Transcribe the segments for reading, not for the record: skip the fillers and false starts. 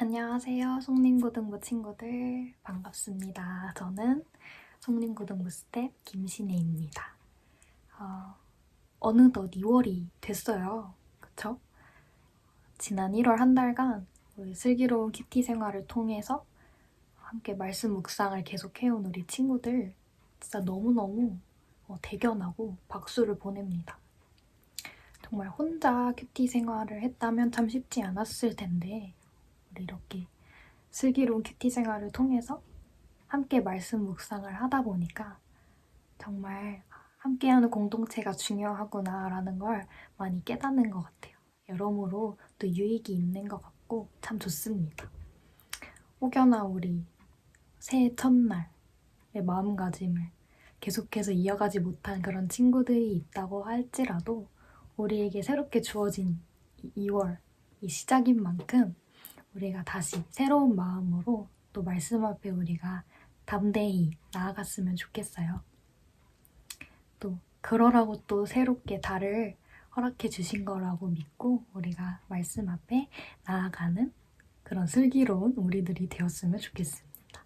안녕하세요. 송림고등부 친구들 반갑습니다. 저는 송림고등부 스텝 김신혜입니다. 어느덧 2월이 됐어요. 그쵸? 지난 1월 한 달간 우리 슬기로운 큐티 생활을 통해서 함께 말씀 묵상을 계속해온 우리 친구들 진짜 너무너무 대견하고 박수를 보냅니다. 정말 혼자 큐티 생활을 했다면 참 쉽지 않았을 텐데 우리 이렇게 슬기로운 큐티 생활을 통해서 함께 말씀 묵상을 하다 보니까 정말 함께하는 공동체가 중요하구나 라는 걸 많이 깨닫는 것 같아요. 여러모로 또 유익이 있는 것 같고 참 좋습니다. 혹여나 우리 새해 첫날의 마음가짐을 계속해서 이어가지 못한 그런 친구들이 있다고 할지라도 우리에게 새롭게 주어진 2월, 이 시작인 만큼 우리가 다시 새로운 마음으로 또 말씀 앞에 우리가 담대히 나아갔으면 좋겠어요. 또 그러라고 또 새롭게 달을 허락해 주신 거라고 믿고 우리가 말씀 앞에 나아가는 그런 슬기로운 우리들이 되었으면 좋겠습니다.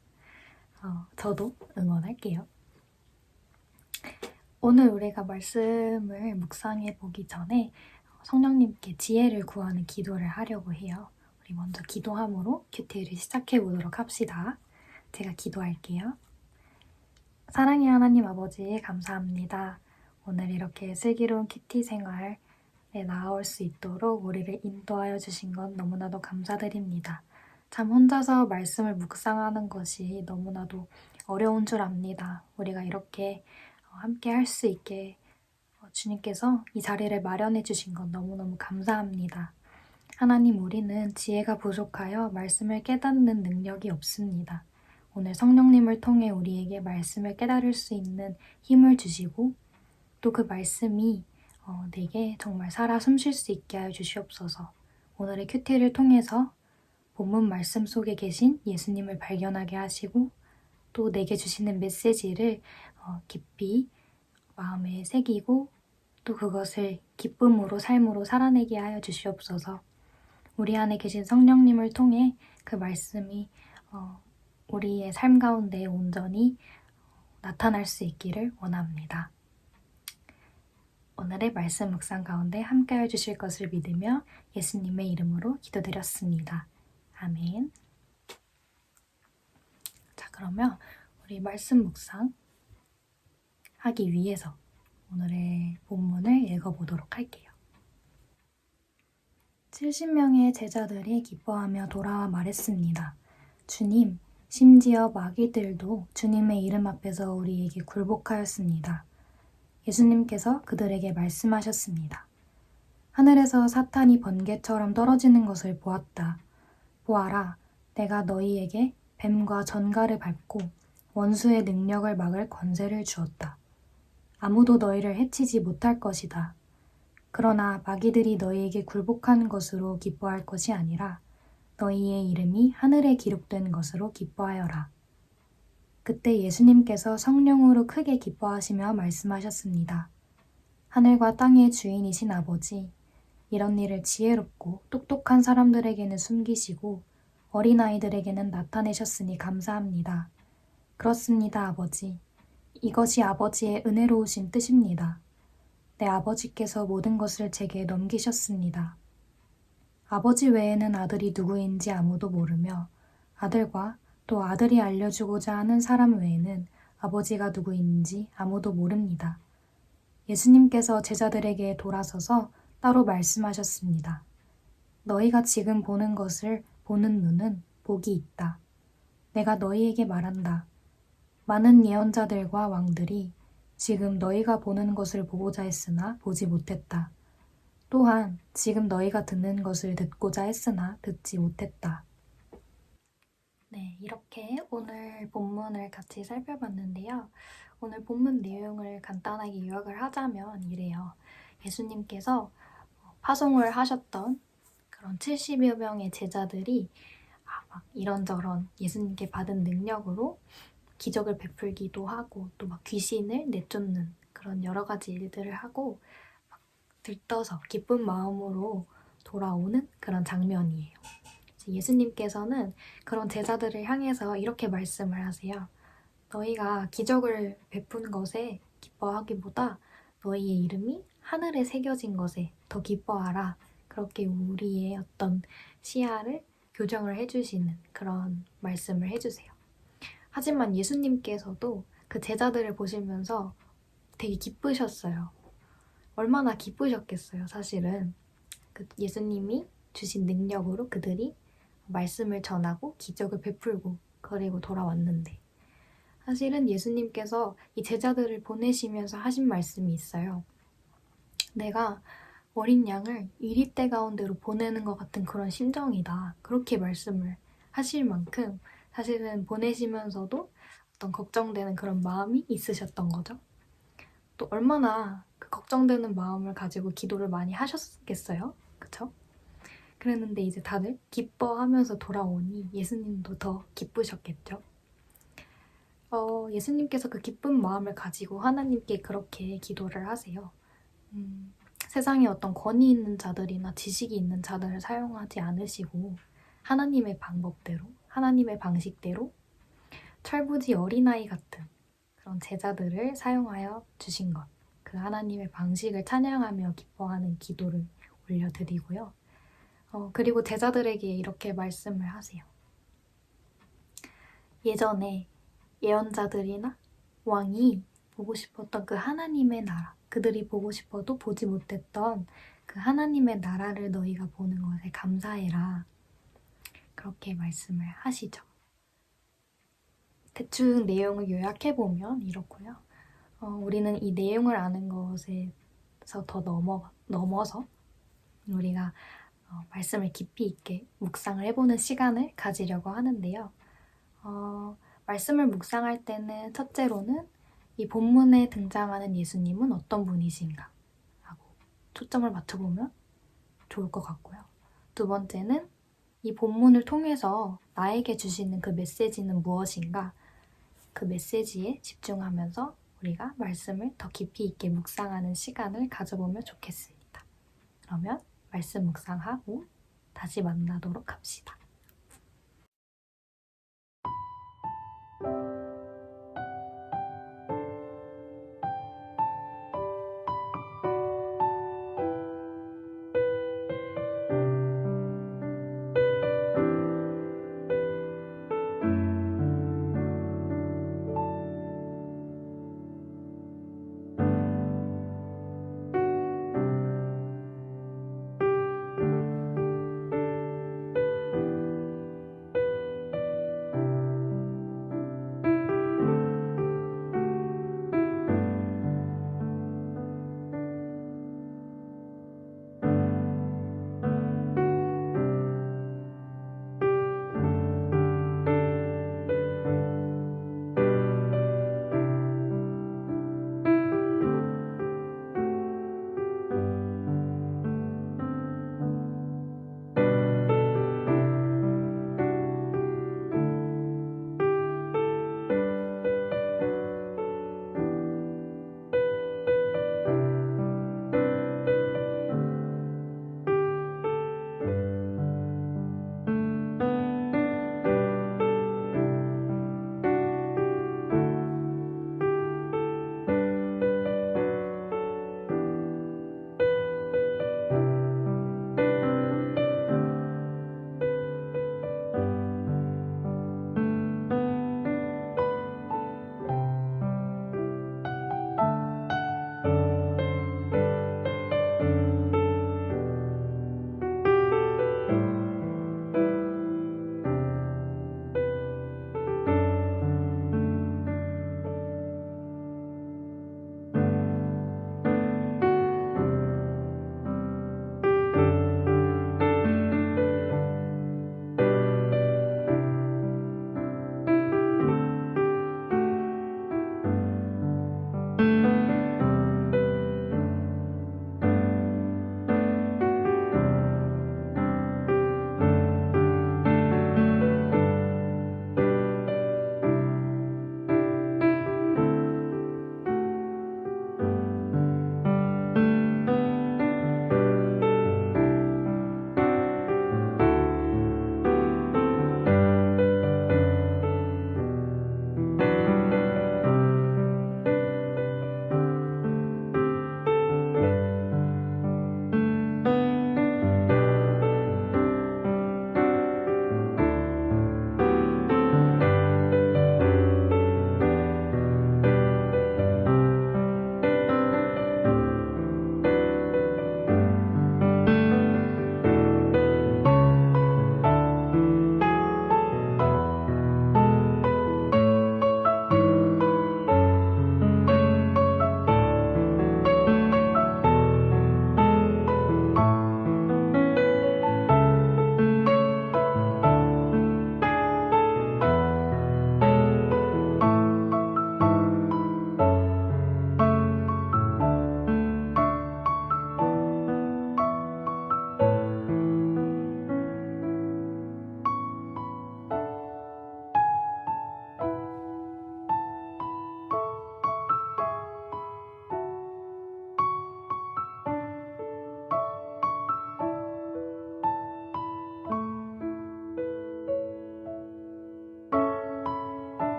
저도 응원할게요. 오늘 우리가 말씀을 묵상해 보기 전에 성령님께 지혜를 구하는 기도를 하려고 해요. 우리 먼저 기도함으로 큐티를 시작해 보도록 합시다. 제가 기도할게요. 사랑의 하나님 아버지 감사합니다. 오늘 이렇게 슬기로운 큐티 생활에 나아올 수 있도록 우리를 인도하여 주신 건 너무나도 감사드립니다. 참 혼자서 말씀을 묵상하는 것이 너무나도 어려운 줄 압니다. 우리가 이렇게 함께 할 수 있게 주님께서 이 자리를 마련해 주신 건 너무너무 감사합니다. 하나님, 우리는 지혜가 부족하여 말씀을 깨닫는 능력이 없습니다. 오늘 성령님을 통해 우리에게 말씀을 깨달을 수 있는 힘을 주시고 또 그 말씀이 내게 정말 살아 숨쉴 수 있게 하여 주시옵소서. 오늘의 큐티를 통해서 본문 말씀 속에 계신 예수님을 발견하게 하시고 또 내게 주시는 메시지를 깊이 마음에 새기고 또 그것을 기쁨으로 삶으로 살아내게 하여 주시옵소서. 우리 안에 계신 성령님을 통해 그 말씀이 우리의 삶 가운데 온전히 나타날 수 있기를 원합니다. 오늘의 말씀 묵상 가운데 함께해 주실 것을 믿으며 예수님의 이름으로 기도드렸습니다. 아멘. 자, 그러면 우리 말씀 묵상 하기 위해서 오늘의 본문을 읽어보도록 할게요. 70명의 제자들이 기뻐하며 돌아와 말했습니다. 주님, 심지어 마귀들도 주님의 이름 앞에서 우리에게 굴복하였습니다. 예수님께서 그들에게 말씀하셨습니다. 하늘에서 사탄이 번개처럼 떨어지는 것을 보았다. 보아라, 내가 너희에게 뱀과 전갈을 밟고 원수의 능력을 막을 권세를 주었다. 아무도 너희를 해치지 못할 것이다. 그러나 마귀들이 너희에게 굴복하는 것으로 기뻐할 것이 아니라 너희의 이름이 하늘에 기록된 것으로 기뻐하여라. 그때 예수님께서 성령으로 크게 기뻐하시며 말씀하셨습니다. 하늘과 땅의 주인이신 아버지, 이런 일을 지혜롭고 똑똑한 사람들에게는 숨기시고 어린아이들에게는 나타내셨으니 감사합니다. 그렇습니다, 아버지. 이것이 아버지의 은혜로우신 뜻입니다. 내 아버지께서 모든 것을 제게 넘기셨습니다. 아버지 외에는 아들이 누구인지 아무도 모르며 아들과 또 아들이 알려주고자 하는 사람 외에는 아버지가 누구인지 아무도 모릅니다. 예수님께서 제자들에게 돌아서서 따로 말씀하셨습니다. 너희가 지금 보는 것을 보는 눈은 복이 있다. 내가 너희에게 말한다. 많은 예언자들과 왕들이 지금 너희가 보는 것을 보고자 했으나 보지 못했다. 또한 지금 너희가 듣는 것을 듣고자 했으나 듣지 못했다. 네, 이렇게 오늘 본문을 같이 살펴봤는데요. 오늘 본문 내용을 간단하게 요약을 하자면 이래요. 예수님께서 파송을 하셨던 그런 70여 명의 제자들이 막 이런저런 예수님께 받은 능력으로 기적을 베풀기도 하고 또 막 귀신을 내쫓는 그런 여러 가지 일들을 하고 막 들떠서 기쁜 마음으로 돌아오는 그런 장면이에요. 예수님께서는 그런 제자들을 향해서 이렇게 말씀을 하세요. 너희가 기적을 베푼 것에 기뻐하기보다 너희의 이름이 하늘에 새겨진 것에 더 기뻐하라. 그렇게 우리의 어떤 시야를 교정을 해주시는 그런 말씀을 해주세요. 하지만 예수님께서도 그 제자들을 보시면서 되게 기쁘셨어요. 얼마나 기쁘셨겠어요, 사실은. 그 예수님이 주신 능력으로 그들이 말씀을 전하고 기적을 베풀고 그리고 돌아왔는데 사실은 예수님께서 이 제자들을 보내시면서 하신 말씀이 있어요. 내가 어린 양을 이리떼 가운데로 보내는 것 같은 그런 심정이다. 그렇게 말씀을 하실 만큼 사실은 보내시면서도 어떤 걱정되는 그런 마음이 있으셨던 거죠. 또 얼마나 그 걱정되는 마음을 가지고 기도를 많이 하셨겠어요? 그쵸? 그랬는데 이제 다들 기뻐하면서 돌아오니 예수님도 더 기쁘셨겠죠? 예수님께서 그 기쁜 마음을 가지고 하나님께 그렇게 기도를 하세요. 세상에 어떤 권위 있는 자들이나 지식이 있는 자들을 사용하지 않으시고 하나님의 방법대로, 하나님의 방식대로 철부지 어린아이 같은 그런 제자들을 사용하여 주신 것. 그 하나님의 방식을 찬양하며 기뻐하는 기도를 올려드리고요. 그리고 제자들에게 이렇게 말씀을 하세요. 예전에 예언자들이나 왕이 보고 싶었던 그 하나님의 나라, 그들이 보고 싶어도 보지 못했던 그 하나님의 나라를 너희가 보는 것에 감사해라. 그렇게 말씀을 하시죠. 대충 내용을 요약해보면 이렇고요. 우리는 이 내용을 아는 것에서 더 넘어서 우리가 말씀을 깊이 있게 묵상을 해보는 시간을 가지려고 하는데요. 말씀을 묵상할 때는 첫째로는 이 본문에 등장하는 예수님은 어떤 분이신가 하고 초점을 맞춰보면 좋을 것 같고요. 두 번째는 이 본문을 통해서 나에게 주시는 그 메시지는 무엇인가 그 메시지에 집중하면서 우리가 말씀을 더 깊이 있게 묵상하는 시간을 가져보면 좋겠습니다. 그러면 말씀 묵상하고 다시 만나도록 합시다.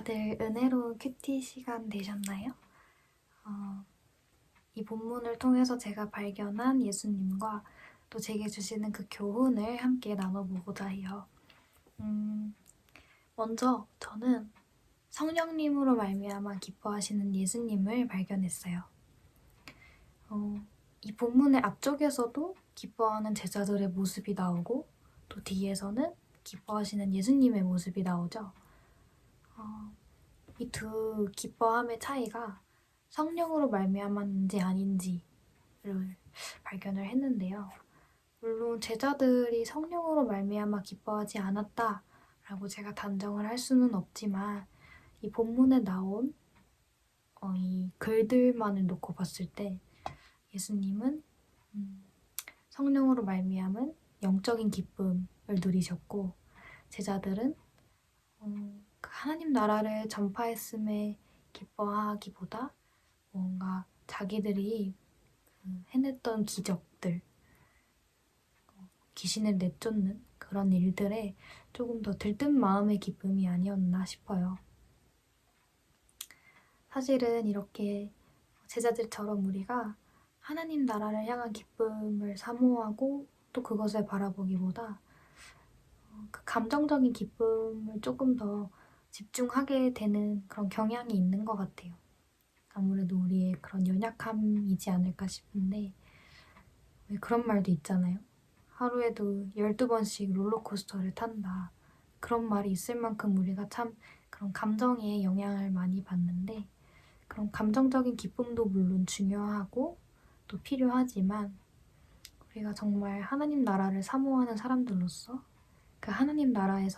다들 은혜로운 큐티 시간 되셨나요? 이 본문을 통해서 제가 발견한 예수님과 또 제게 주시는 그 교훈을 함께 나눠보고자 해요. 먼저 저는 성령님으로 말미암아 기뻐하시는 예수님을 발견했어요. 이 본문의 앞쪽에서도 기뻐하는 제자들의 모습이 나오고 또 뒤에서는 기뻐하시는 예수님의 모습이 나오죠. 이 두 기뻐함의 차이가 성령으로 말미암았는지 아닌지를 발견을 했는데요. 물론 제자들이 성령으로 말미암아 기뻐하지 않았다라고 제가 단정을 할 수는 없지만 이 본문에 나온 이 글들만을 놓고 봤을 때 예수님은 성령으로 말미암은 영적인 기쁨을 누리셨고 제자들은 하나님 나라를 전파했음에 기뻐하기보다 뭔가 자기들이 해냈던 기적들, 귀신을 내쫓는 그런 일들에 조금 더 들뜬 마음의 기쁨이 아니었나 싶어요. 사실은 이렇게 제자들처럼 우리가 하나님 나라를 향한 기쁨을 사모하고 또 그것을 바라보기보다 그 감정적인 기쁨을 조금 더 집중하게 되는 그런 경향이 있는 것 같아요. 아무래도 우리의 그런 연약함이지 않을까 싶은데 왜 그런 말도 있잖아요. 하루에도 12번씩 롤러코스터를 탄다. 그런 말이 있을 만큼 우리가 참 그런 감정에 영향을 많이 받는데 그런 감정적인 기쁨도 물론 중요하고 또 필요하지만 우리가 정말 하나님 나라를 사모하는 사람들로서 그 하나님 나라를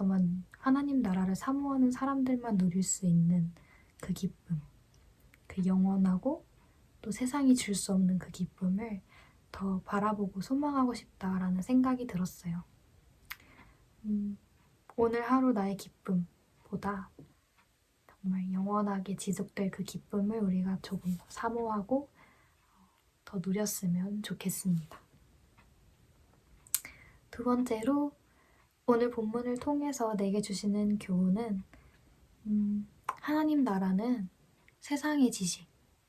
사모하는 사람들만 누릴 수 있는 그 기쁨, 그 영원하고 또 세상이 줄 수 없는 그 기쁨을 더 바라보고 소망하고 싶다라는 생각이 들었어요. 오늘 하루 나의 기쁨보다 정말 영원하게 지속될 그 기쁨을 우리가 조금 더 사모하고 더 누렸으면 좋겠습니다. 두 번째로 오늘 본문을 통해서 내게 주시는 교훈은 하나님 나라는 세상의 지식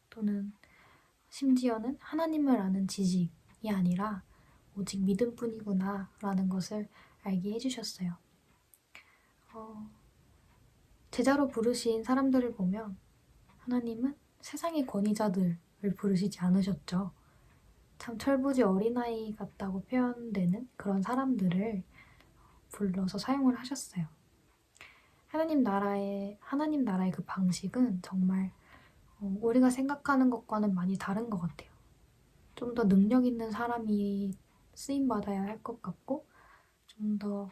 또는 심지어는 하나님을 아는 지식이 아니라 오직 믿음뿐이구나 라는 것을 알게 해주셨어요. 제자로 부르신 사람들을 보면 하나님은 세상의 권위자들을 부르시지 않으셨죠. 참 철부지 어린아이 같다고 표현되는 그런 사람들을 불러서 사용을 하셨어요. 하나님 나라의 그 방식은 정말 우리가 생각하는 것과는 많이 다른 것 같아요. 좀 더 능력 있는 사람이 쓰임받아야 할 것 같고 좀 더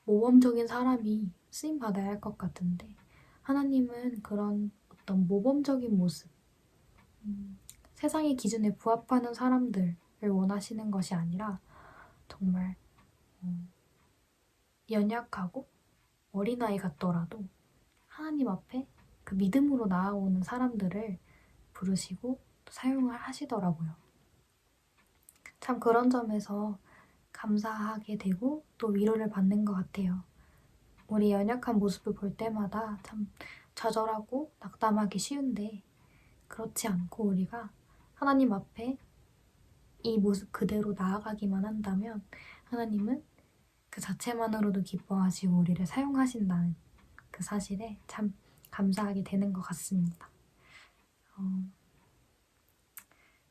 모범적인 사람이 쓰임받아야 할 것 같은데 하나님은 그런 어떤 모범적인 모습, 세상의 기준에 부합하는 사람들을 원하시는 것이 아니라 정말 연약하고 어린아이 같더라도 하나님 앞에 그 믿음으로 나아오는 사람들을 부르시고 사용을 하시더라고요. 참 그런 점에서 감사하게 되고 또 위로를 받는 것 같아요. 우리 연약한 모습을 볼 때마다 참 좌절하고 낙담하기 쉬운데 그렇지 않고 우리가 하나님 앞에 이 모습 그대로 나아가기만 한다면 하나님은 그 자체만으로도 기뻐하시고 우리를 사용하신다는 그 사실에 참 감사하게 되는 것 같습니다.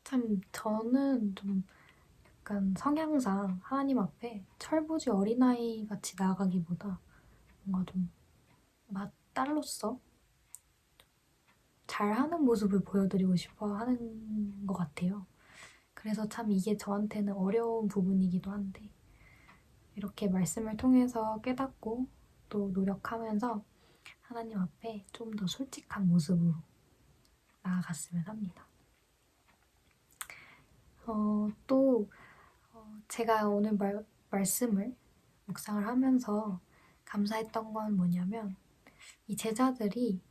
참 저는 좀 약간 성향상 하나님 앞에 철부지 어린아이 같이 나아가기보다 뭔가 좀 딸로서 잘하는 모습을 보여드리고 싶어 하는 것 같아요. 그래서 참 이게 저한테는 어려운 부분이기도 한데 이렇게 말씀을 통해서 깨닫고 또 노력하면서 하나님 앞에 좀 더 솔직한 모습으로 나아갔으면 합니다. 또 제가 오늘 말씀을 묵상을 하면서 감사했던 건 뭐냐면 이 제자들이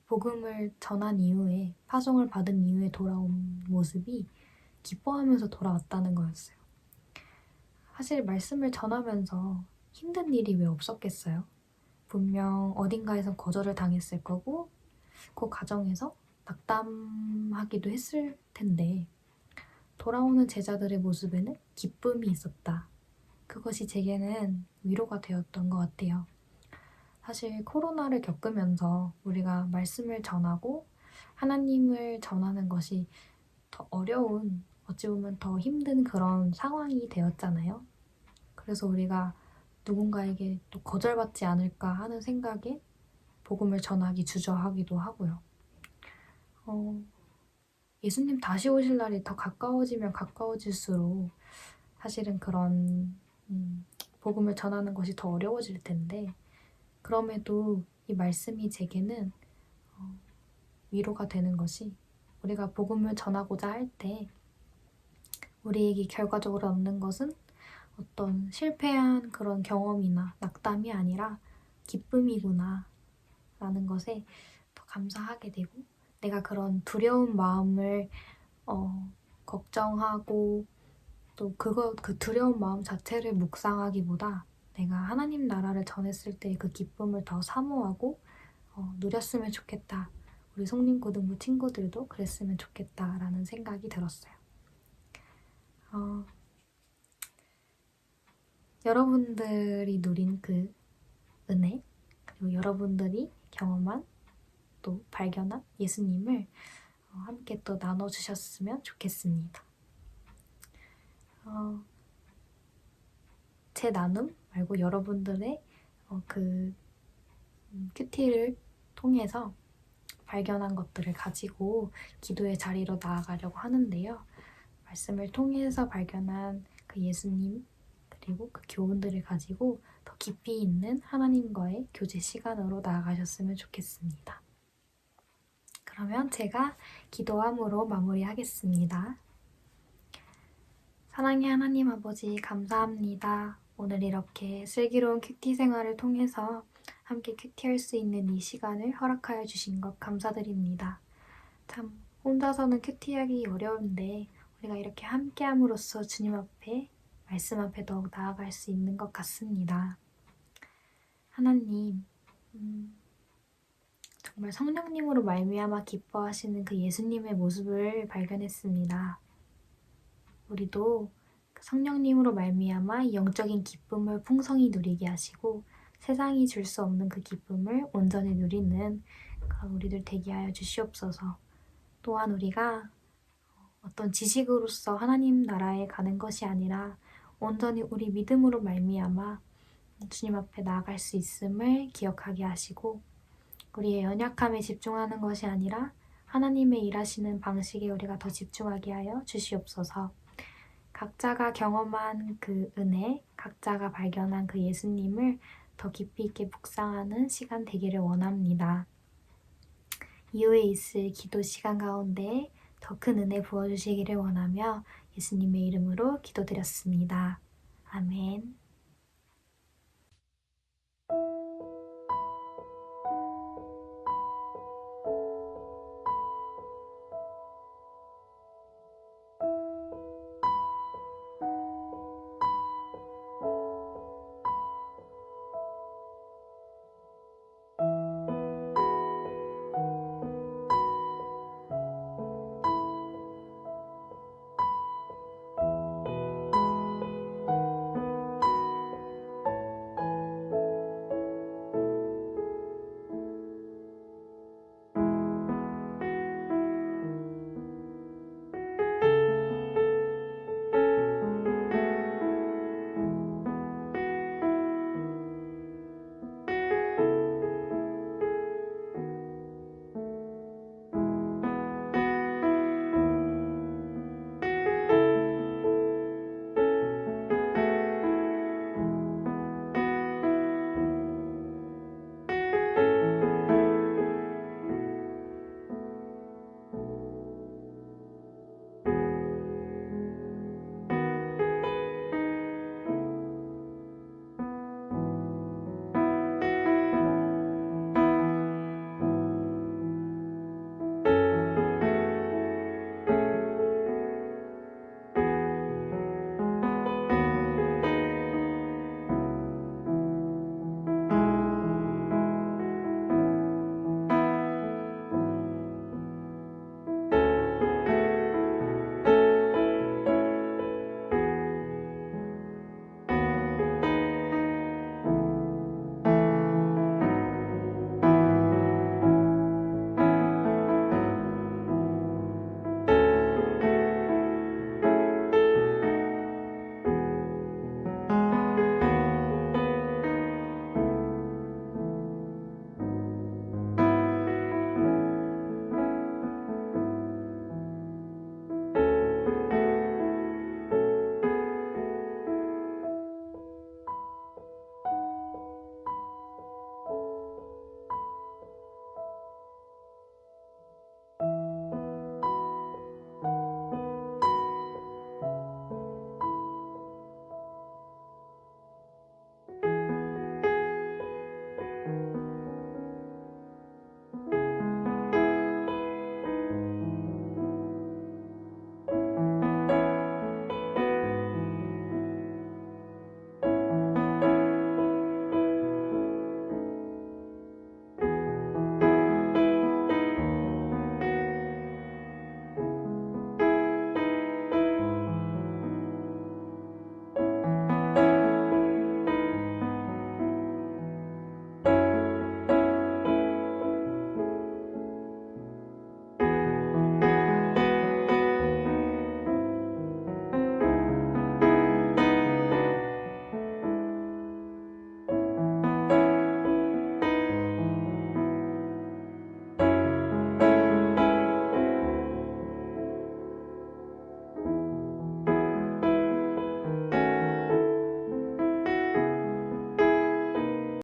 복음을 전한 이후에 파송을 받은 이후에 돌아온 모습이 기뻐하면서 돌아왔다는 거였어요. 사실 말씀을 전하면서 힘든 일이 왜 없었겠어요? 분명 어딘가에선 거절을 당했을 거고 그 과정에서 낙담하기도 했을 텐데 돌아오는 제자들의 모습에는 기쁨이 있었다. 그것이 제게는 위로가 되었던 것 같아요. 사실 코로나를 겪으면서 우리가 말씀을 전하고 하나님을 전하는 것이 더 어려운, 어찌 보면 더 힘든 그런 상황이 되었잖아요. 그래서 우리가 누군가에게 또 거절받지 않을까 하는 생각에 복음을 전하기 주저하기도 하고요. 예수님 다시 오실 날이 더 가까워지면 가까워질수록 사실은 그런 복음을 전하는 것이 더 어려워질 텐데 그럼에도 이 말씀이 제게는 위로가 되는 것이 우리가 복음을 전하고자 할 때 우리에게 결과적으로 얻는 것은 어떤 실패한 그런 경험이나 낙담이 아니라 기쁨이구나 라는 것에 더 감사하게 되고 내가 그런 두려운 마음을 걱정하고 또 그 두려운 마음 자체를 묵상하기보다 내가 하나님 나라를 전했을 때 그 기쁨을 더 사모하고 누렸으면 좋겠다. 우리 성림고등부 친구들도 그랬으면 좋겠다라는 생각이 들었어요. 여러분들이 누린 그 은혜 그리고 여러분들이 경험한 또 발견한 예수님을 함께 또 나눠주셨으면 좋겠습니다. 제 나눔 말고 여러분들의 그 큐티를 통해서 발견한 것들을 가지고 기도의 자리로 나아가려고 하는데요. 말씀을 통해서 발견한 그 예수님 그리고 그 교훈들을 가지고 더 깊이 있는 하나님과의 교제 시간으로 나아가셨으면 좋겠습니다. 그러면 제가 기도함으로 마무리하겠습니다. 사랑의 하나님 아버지 감사합니다. 오늘 이렇게 슬기로운 큐티 생활을 통해서 함께 큐티할 수 있는 이 시간을 허락하여 주신 것 감사드립니다. 참 혼자서는 큐티하기 어려운데 우리가 이렇게 함께함으로써 주님 앞에 말씀 앞에 더욱 나아갈 수 있는 것 같습니다. 하나님 정말 성령님으로 말미암아 기뻐하시는 그 예수님의 모습을 발견했습니다. 우리도 성령님으로 말미암아 영적인 기쁨을 풍성히 누리게 하시고 세상이 줄 수 없는 그 기쁨을 온전히 누리는 그런 우리들 되게 하여 주시옵소서. 또한 우리가 어떤 지식으로서 하나님 나라에 가는 것이 아니라 온전히 우리 믿음으로 말미암아 주님 앞에 나아갈 수 있음을 기억하게 하시고 우리의 연약함에 집중하는 것이 아니라 하나님의 일하시는 방식에 우리가 더 집중하게 하여 주시옵소서. 각자가 경험한 그 은혜, 각자가 발견한 그 예수님을 더 깊이 있게 묵상하는 시간 되기를 원합니다. 이후에 있을 기도 시간 가운데 더 큰 은혜 부어주시기를 원하며 예수님의 이름으로 기도드렸습니다. 아멘.